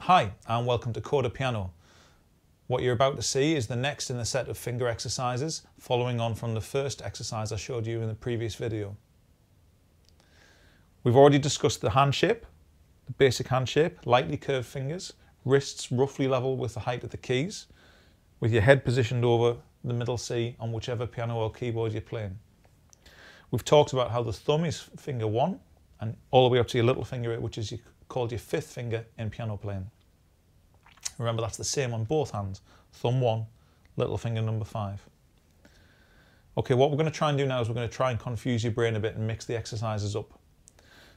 Hi and welcome to Coda Piano. What you're about to see is the next in the set of finger exercises, following on from the first exercise I showed you in the previous video. We've already discussed the hand shape, the basic hand shape, lightly curved fingers, wrists roughly level with the height of the keys, with your head positioned over the middle C on whichever piano or keyboard you're playing. We've talked about how the thumb is finger 1 and all the way up to your little finger, which is called your 5th finger in piano playing. Remember, that's the same on both hands. Thumb 1, little finger number 5. Okay, what we're going to try and do now is we're going to try and confuse your brain a bit and mix the exercises up.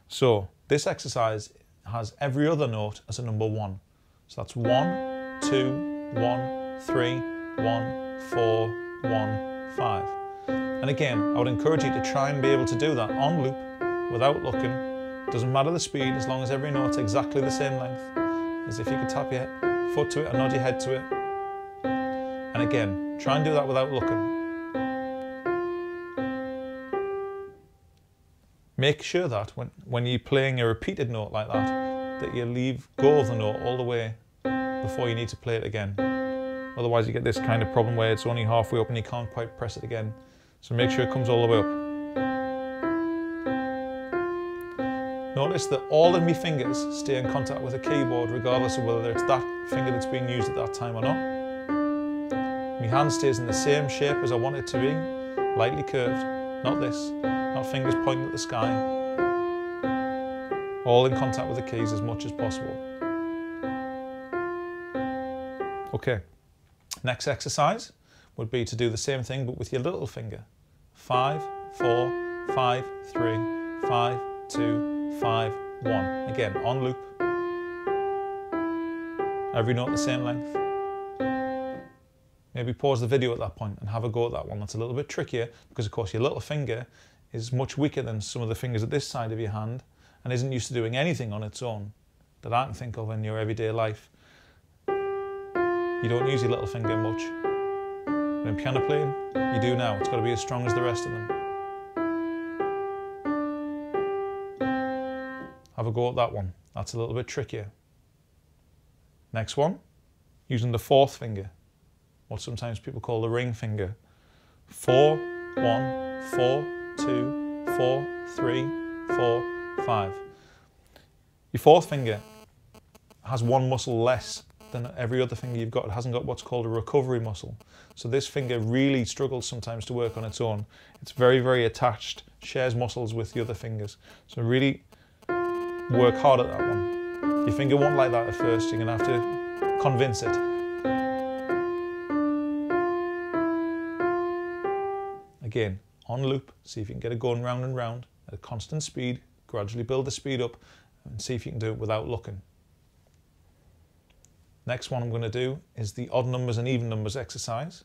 So this exercise has every other note as a number 1. So that's 1, 2, 1, 3, 1, 4, 1, 5. And again, I would encourage you to try and be able to do that on loop without looking. Doesn't matter the speed, as long as every note's exactly the same length, as if you could tap your foot to it and nod your head to it. And again, try and do that without looking. Make sure that when you're playing a repeated note like that you leave go of the note all the way before you need to play it again. Otherwise you get this kind of problem where it's only halfway up and you can't quite press it again. So make sure it comes all the way up. Notice that all of my fingers stay in contact with the keyboard regardless of whether it's that finger that's being used at that time or not. My hand stays in the same shape as I want it to be, lightly curved, not this, not fingers pointing at the sky. All in contact with the keys as much as possible. Okay, next exercise would be to do the same thing but with your little finger. 5, 4, 5, 3, 5, 2, 5, 1. Again, on loop. Every note the same length. Maybe pause the video at that point and have a go at that one. That's a little bit trickier because of course your little finger is much weaker than some of the fingers at this side of your hand and isn't used to doing anything on its own that I can think of in your everyday life. You don't use your little finger much. But in piano playing, you do now. It's got to be as strong as the rest of them. Have a go at that one. That's a little bit trickier. Next one, using the 4th finger, what sometimes people call the ring finger. 4, 1, 4, 2, 4, 3, 4, 5. Your 4th finger has one muscle less than every other finger you've got. It hasn't got what's called a recovery muscle. So this finger really struggles sometimes to work on its own. It's very, very attached, shares muscles with the other fingers. So really work hard at that one. Your finger won't like that at first. You're going to have to convince it. Again, on loop, see if you can get it going round and round at a constant speed. Gradually build the speed up and see if you can do it without looking. Next one I'm going to do is the odd numbers and even numbers exercise.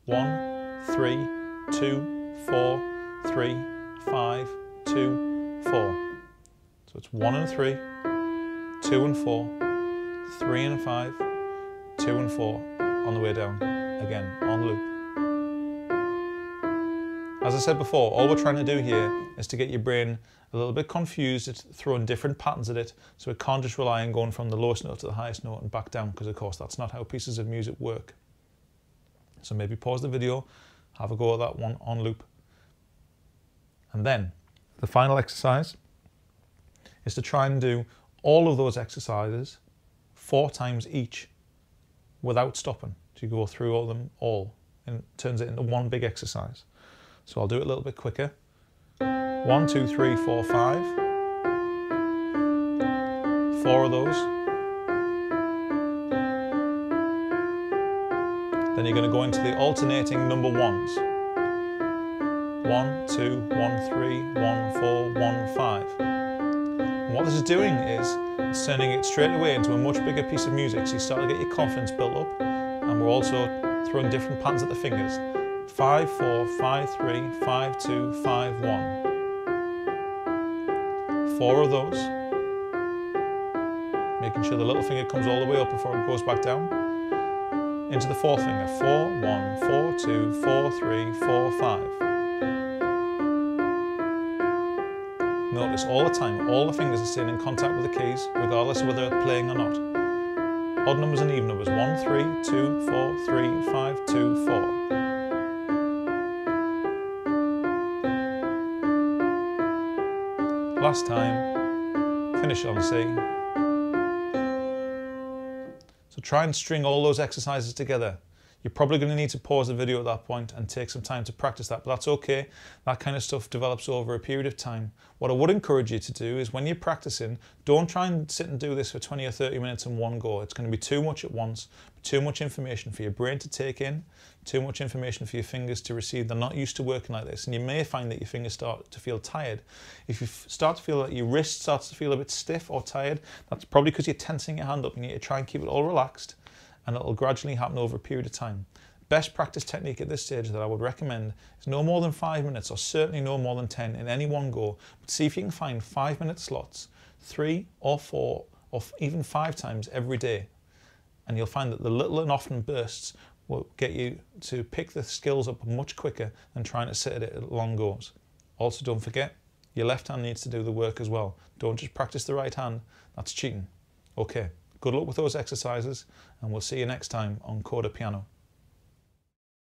1, 3, 2, 4, 3, 5, 2, 4. So it's 1 and 3, 2 and 4, 3 and 5, 2 and 4 on the way down. Again, on loop. As I said before, all we're trying to do here is to get your brain a little bit confused. It's throwing different patterns at it, so it can't just rely on going from the lowest note to the highest note and back down, because of course that's not how pieces of music work. So maybe pause the video, have a go at that one on loop. And then the final exercise is to try and do all of those exercises 4 times each without stopping. So you go through all of them all and it turns it into one big exercise. So I'll do it a little bit quicker. 1, 2, 3, 4, 5. 4 of those. Then you're going to go into the alternating number 1s. 1, 2, 1, 3, 1, 4, 1, 5. And what this is doing is it's turning it straight away into a much bigger piece of music, so you start to get your confidence built up, and we're also throwing different patterns at the fingers. 5, 4, 5, 3, 5, 2, 5, 1. 4 of those. Making sure the little finger comes all the way up before it goes back down. Into the 4th finger. 4, 1, 4, 2, 4, 3, 4, 5. Notice all the time, all the fingers are staying in contact with the keys, regardless of whether they're playing or not. Odd numbers and even numbers. 1, 3, 2, 4, 3, 5, 2, 4. Last time, finish on C. So try and string all those exercises together. You're probably going to need to pause the video at that point and take some time to practice that, but that's okay. That kind of stuff develops over a period of time. What I would encourage you to do is when you're practicing, don't try and sit and do this for 20 or 30 minutes in one go. It's going to be too much at once, too much information for your brain to take in, too much information for your fingers to receive. They're not used to working like this, and you may find that your fingers start to feel tired. If you start to feel that your wrist starts to feel a bit stiff or tired, that's probably because you're tensing your hand up. You need to try and keep it all relaxed, and it'll gradually happen over a period of time. Best practice technique at this stage that I would recommend is no more than 5 minutes, or certainly no more than 10 in any one go. But see if you can find 5-minute slots, 3 or 4 or even 5 times every day. And you'll find that the little and often bursts will get you to pick the skills up much quicker than trying to sit at it at long goes. Also, don't forget, your left hand needs to do the work as well. Don't just practice the right hand, that's cheating. Okay. Good luck with those exercises, and we'll see you next time on Coda Piano.